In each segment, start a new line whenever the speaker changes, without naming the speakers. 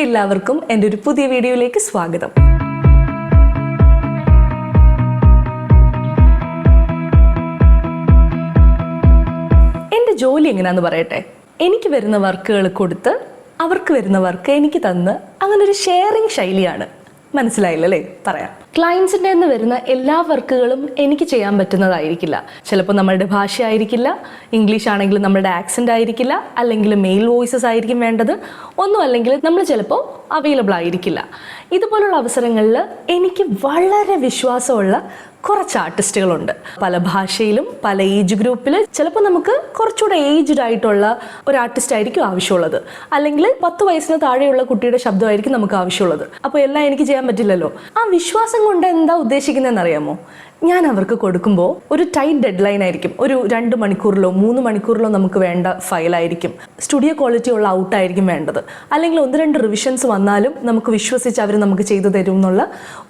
എല്ലാവർക്കും എൻ്റെ ഒരു പുതിയ വീഡിയോയിലേക്ക് സ്വാഗതം. എൻ്റെ ജോലി എങ്ങനെയാണെന്ന് പറയട്ടെ. എനിക്ക് വരുന്ന വർക്കുകൾ കൊടുത്ത് അവർക്ക് വരുന്ന വർക്ക് എനിക്ക് തന്ന് അങ്ങനെ ഒരു ഷെയറിങ് ശൈലിയാണ്. മനസ്സിലായില്ലല്ലേ? പറയാം. ക്ലയൻസിൻ്റെ നിന്ന് വരുന്ന എല്ലാ വർക്കുകളും എനിക്ക് ചെയ്യാൻ പറ്റുന്നതായിരിക്കില്ല. ചിലപ്പോൾ നമ്മളുടെ ഭാഷ ആയിരിക്കില്ല, ഇംഗ്ലീഷ് ആണെങ്കിൽ നമ്മളുടെ ആക്സെൻ്റ് ആയിരിക്കില്ല, അല്ലെങ്കിൽ മെയിൽ വോയിസസ് ആയിരിക്കും വേണ്ടത്, ഒന്നും അല്ലെങ്കിൽ നമ്മൾ ചിലപ്പോൾ അവൈലബിൾ ആയിരിക്കില്ല. ഇതുപോലുള്ള അവസരങ്ങളിൽ എനിക്ക് വളരെ വിശ്വാസമുള്ള കുറച്ച് ആർട്ടിസ്റ്റുകളുണ്ട്. പല ഭാഷയിലും പല ഏജ് ഗ്രൂപ്പിൽ. ചിലപ്പോൾ നമുക്ക് കുറച്ചുകൂടെ ഏജ്ഡ് ആയിട്ടുള്ള ഒരു ആർട്ടിസ്റ്റ് ആയിരിക്കും ആവശ്യമുള്ളത്, അല്ലെങ്കിൽ 10 വയസ്സിന് താഴെയുള്ള കുട്ടിയുടെ ശബ്ദമായിരിക്കും നമുക്ക് ആവശ്യമുള്ളത്. അപ്പോൾ എല്ലാം എനിക്ക് ചെയ്യാൻ പറ്റില്ലല്ലോ. ആ വിശ്വാസം കൊണ്ട് എന്താ ഉദ്ദേശിക്കുന്നതെന്ന് അറിയാമോ? ഞാൻ അവർക്ക് കൊടുക്കുമ്പോൾ ഒരു ടൈറ്റ് ഡെഡ് ലൈൻ ആയിരിക്കും. ഒരു 2 മണിക്കൂറിലോ 3 മണിക്കൂറിലോ നമുക്ക് വേണ്ട ഫയലായിരിക്കും. സ്റ്റുഡിയോ ക്വാളിറ്റി ഉള്ള ഔട്ടായിരിക്കും വേണ്ടത്. അല്ലെങ്കിൽ 1-2 റിവിഷൻസ് വന്നാലും നമുക്ക് വിശ്വസിച്ച് അവർ നമുക്ക് ചെയ്തു തരും എന്നുള്ള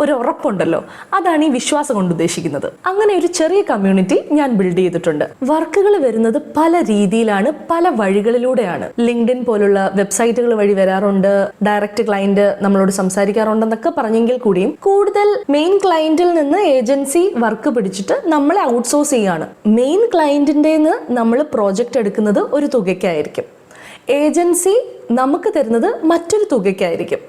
ഒരു ഉറപ്പുണ്ടല്ലോ. അതാണ് ഈ വിശ്വാസം കൊണ്ട് ഉദ്ദേശിക്കുന്നത്. അങ്ങനെ ഒരു ചെറിയ കമ്മ്യൂണിറ്റി ഞാൻ ബിൽഡ് ചെയ്തിട്ടുണ്ട്. വർക്കുകൾ വരുന്നത് പല രീതിയിലാണ്, പല വഴികളിലൂടെയാണ്. ലിങ്ക്ഡിൻ പോലുള്ള വെബ്സൈറ്റുകൾ വഴി വരാറുണ്ട്. ഡയറക്റ്റ് ക്ലയന്റ് നമ്മളോട് സംസാരിക്കാറുണ്ടെന്നൊക്കെ പറഞ്ഞെങ്കിൽ കൂടിയും കൂടുതൽ മെയിൻ ക്ലയന്റിൽ നിന്ന് ഏജൻസി വർക്ക് പിടിച്ചിട്ട് നമ്മളെ ഔട്ട്സോഴ്സ് ചെയ്യാണ്. മെയിൻ ക്ലയന്റിൻ്റെ നമ്മൾ പ്രോജക്റ്റ് എടുക്കുന്നത് ഒരു തുകയ്ക്കായിരിക്കും, ഏജൻസി നമുക്ക് തരുന്നത് മറ്റൊരു തുകയ്ക്കായിരിക്കും.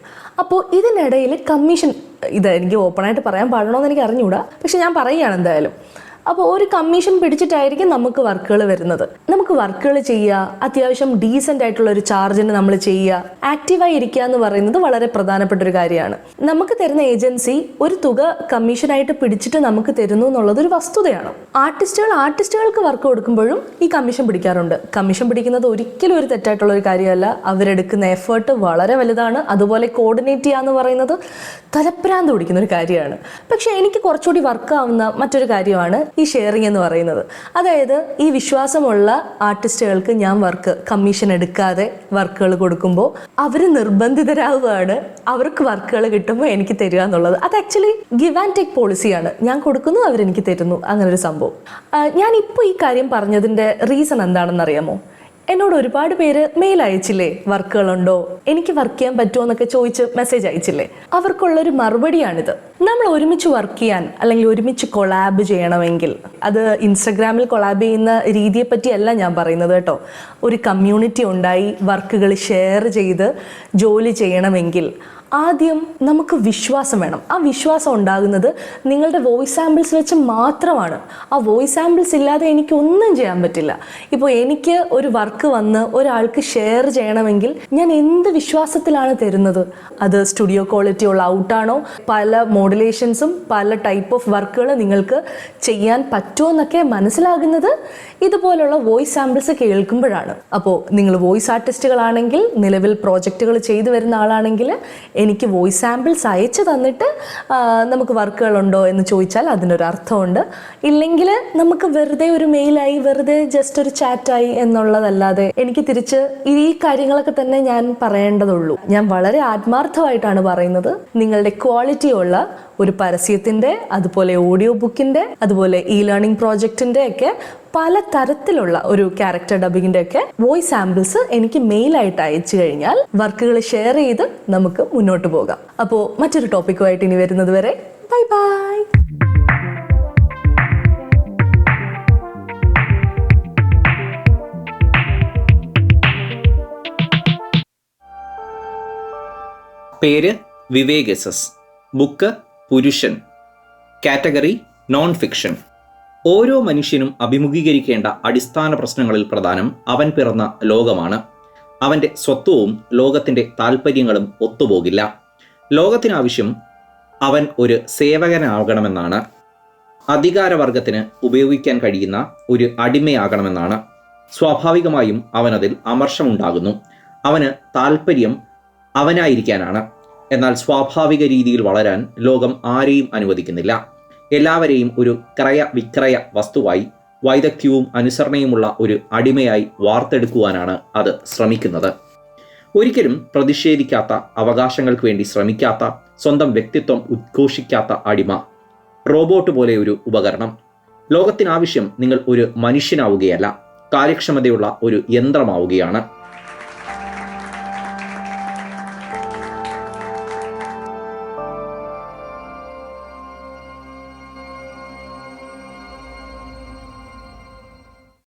അപ്പോൾ ഇതിനിടയിൽ കമ്മീഷൻ, ഇത് എനിക്ക് ഓപ്പണായിട്ട് പറയാൻ പാടണമെന്ന് എനിക്ക് അറിഞ്ഞുകൂടാ, പക്ഷെ ഞാൻ പറയുകയാണ് എന്തായാലും. അപ്പോൾ ഒരു കമ്മീഷൻ പിടിച്ചിട്ടായിരിക്കും നമുക്ക് വർക്കുകൾ വരുന്നത്. നമുക്ക് വർക്കുകൾ ചെയ്യുക, അത്യാവശ്യം ഡീസൻ്റ് ആയിട്ടുള്ള ഒരു ചാർജിന് നമ്മൾ ചെയ്യുക, ആക്റ്റീവായി ഇരിക്കുക എന്ന് പറയുന്നത് വളരെ പ്രധാനപ്പെട്ട ഒരു കാര്യമാണ്. നമുക്ക് തരുന്ന ഏജൻസി ഒരു തുക കമ്മീഷനായിട്ട് പിടിച്ചിട്ട് നമുക്ക് തരുന്നു എന്നുള്ളത് ഒരു വസ്തുതയാണ്. ആർട്ടിസ്റ്റുകൾക്ക് വർക്ക് കൊടുക്കുമ്പോഴും ഈ കമ്മീഷൻ പിടിക്കാറുണ്ട്. കമ്മീഷൻ പിടിക്കുന്നത് ഒരിക്കലും ഒരു തെറ്റായിട്ടുള്ള ഒരു കാര്യമല്ല. അവരെടുക്കുന്ന എഫേർട്ട് വളരെ വലുതാണ്. അതുപോലെ കോർഡിനേറ്റ് ചെയ്യുക എന്ന് പറയുന്നത് തലപ്രാന്ത് പിടിക്കുന്ന ഒരു കാര്യമാണ്. പക്ഷെ എനിക്ക് കുറച്ചുകൂടി വർക്കാവുന്ന മറ്റൊരു കാര്യമാണ് ഈ ഷെയറിങ് എന്ന് പറയുന്നത്. അതായത് ഈ വിശ്വാസമുള്ള ആർട്ടിസ്റ്റുകൾക്ക് ഞാൻ വർക്ക് കമ്മീഷൻ എടുക്കാതെ വർക്കുകൾ കൊടുക്കുമ്പോൾ അവർ നിർബന്ധിതരാവുകയാണ്. അവർക്ക് വർക്കുകൾ കിട്ടുമ്പോൾ എനിക്ക് തരിക എന്നുള്ളത്. അത് ആക്ച്വലി ഗിവ് ആൻഡ് ടേക്ക് പോളിസിയാണ്. ഞാൻ കൊടുക്കുന്നു, അവരെനിക്ക് തരുന്നു, അങ്ങനെ ഒരു സംഭവം. ഞാനിപ്പോൾ ഈ കാര്യം പറഞ്ഞതിൻ്റെ റീസൺ എന്താണെന്ന് അറിയാമോ? എന്നോട് ഒരുപാട് പേര് മെയിൽ അയച്ചില്ലേ, വർക്കുകളുണ്ടോ, എനിക്ക് വർക്ക് ചെയ്യാൻ പറ്റുമോ എന്നൊക്കെ ചോദിച്ച് മെസ്സേജ് അയച്ചില്ലേ. അവർക്കുള്ളൊരു മറുപടിയാണിത്. നമ്മൾ ഒരുമിച്ച് വർക്ക് ചെയ്യാൻ അല്ലെങ്കിൽ ഒരുമിച്ച് കൊളാബ് ചെയ്യണമെങ്കിൽ, അത് ഇൻസ്റ്റഗ്രാമിൽ കൊളാബ് ചെയ്യുന്ന രീതിയെ പറ്റിയല്ല ഞാൻ പറയുന്നത് കേട്ടോ. ഒരു കമ്മ്യൂണിറ്റി ഉണ്ടായി വർക്കുകൾ ഷെയർ ചെയ്ത് ജോലി ചെയ്യണമെങ്കിൽ ആദ്യം നമുക്ക് വിശ്വാസം വേണം. ആ വിശ്വാസം ഉണ്ടാകുന്നത് നിങ്ങളുടെ വോയിസ് സാമ്പിൾസ് വെച്ച് മാത്രമാണ്. ആ വോയിസ് സാമ്പിൾസ് ഇല്ലാതെ എനിക്കൊന്നും ചെയ്യാൻ പറ്റില്ല. ഇപ്പോൾ എനിക്ക് ഒരു വർക്ക് വന്ന് ഒരാൾക്ക് ഷെയർ ചെയ്യണമെങ്കിൽ ഞാൻ എന്ത് വിശ്വാസത്തിലാണ് തരുന്നത്? അത് സ്റ്റുഡിയോ ക്വാളിറ്റി ഉള്ള ഔട്ടാണോ, പല മോഡുലേഷൻസും പല ടൈപ്പ് ഓഫ് വർക്കുകൾ നിങ്ങൾക്ക് ചെയ്യാൻ പറ്റുമോ എന്നൊക്കെ മനസ്സിലാകുന്നത് ഇതുപോലുള്ള വോയിസ് സാമ്പിൾസ് കേൾക്കുമ്പോഴാണ്. അപ്പോൾ നിങ്ങൾ വോയിസ് ആർട്ടിസ്റ്റുകളാണെങ്കിൽ, നിലവിൽ പ്രോജക്റ്റുകൾ ചെയ്തു വരുന്ന ആളാണെങ്കിൽ, എനിക്ക് വോയിസ് സാമ്പിൾസ് അയച്ചു തന്നിട്ട് നമുക്ക് വർക്കുകളുണ്ടോ എന്ന് ചോദിച്ചാൽ അതിനൊരു അർത്ഥമുണ്ട്. ഇല്ലെങ്കിൽ നമുക്ക് വെറുതെ ഒരു മെയിലായി, വെറുതെ ജസ്റ്റ് ഒരു ചാറ്റായി എന്നുള്ളതല്ലാതെ എനിക്ക് തിരിച്ച് ഈ കാര്യങ്ങളൊക്കെ തന്നെ ഞാൻ പറയേണ്ടതുള്ളൂ. ഞാൻ വളരെ ആത്മാർത്ഥമായിട്ടാണ് പറയുന്നത്. നിങ്ങളുടെ ക്വാളിറ്റിയുള്ള ഒരു പരസ്യത്തിൻ്റെ, അതുപോലെ ഓഡിയോ ബുക്കിൻ്റെ, അതുപോലെ ലേണിംഗ് പ്രോജക്റ്റിൻ്റെ ഒക്കെ പല തരത്തിലുള്ള ഒരു ക്യാരക്ടർ ഡബിങ്ങിൻ്റെ ഒക്കെ വോയിസ് സാമ്പിൾസ് എനിക്ക് മെയിലായിട്ട് അയച്ചു കഴിഞ്ഞാൽ വർക്കുകൾ ഷെയർ ചെയ്ത് നമുക്ക് മുന്നോട്ട് പോകാം. അപ്പോൾ മറ്റൊരു ടോപ്പിക്കുമായിട്ട് ഇനി വരുന്നത് വരെ ബൈ ബൈ.
പേര് വിവേക് SS. ബുക്ക് പുരുഷൻ. Category non fiction. ഓരോ മനുഷ്യനും അഭിമുഖീകരിക്കേണ്ട അടിസ്ഥാന പ്രശ്നങ്ങളിൽ പ്രധാനം അവൻ പിറന്ന ലോകമാണ്. അവൻ്റെ സ്വത്വവും ലോകത്തിൻ്റെ താല്പര്യങ്ങളും ഒത്തുപോകില്ല. ലോകത്തിനാവശ്യം അവൻ ഒരു സേവകനാകണമെന്നാണ്. അധികാരവർഗത്തിന് ഉപയോഗിക്കാൻ കഴിയുന്ന ഒരു അടിമയാകണമെന്നാണ്. സ്വാഭാവികമായും അവനതിൽ അമർഷമുണ്ടാകുന്നു. അവന് താല്പര്യം അവനായിരിക്കാനാണ്. എന്നാൽ സ്വാഭാവിക രീതിയിൽ വളരാൻ ലോകം ആരെയും അനുവദിക്കുന്നില്ല. എല്ലാവരെയും ഒരു ക്രയ-വിക്രയ വസ്തുവായി, വൈദഗ്ധ്യവും അനുസരണയുമുള്ള ഒരു അടിമയായി വാർത്തെടുക്കുവാനാണ് അത് ശ്രമിക്കുന്നത്. ഒരിക്കലും പ്രതിഷേധിക്കാത്ത, അവകാശങ്ങൾക്ക് വേണ്ടി ശ്രമിക്കാത്ത, സ്വന്തം വ്യക്തിത്വം ഉദ്ഘോഷിക്കാത്ത അടിമ, റോബോട്ട് പോലെ ഒരു ഉപകരണം. ലോകത്തിനാവശ്യം നിങ്ങൾ ഒരു മനുഷ്യനാവുകയല്ല, കാര്യക്ഷമതയുള്ള ഒരു യന്ത്രമാവുകയാണ്.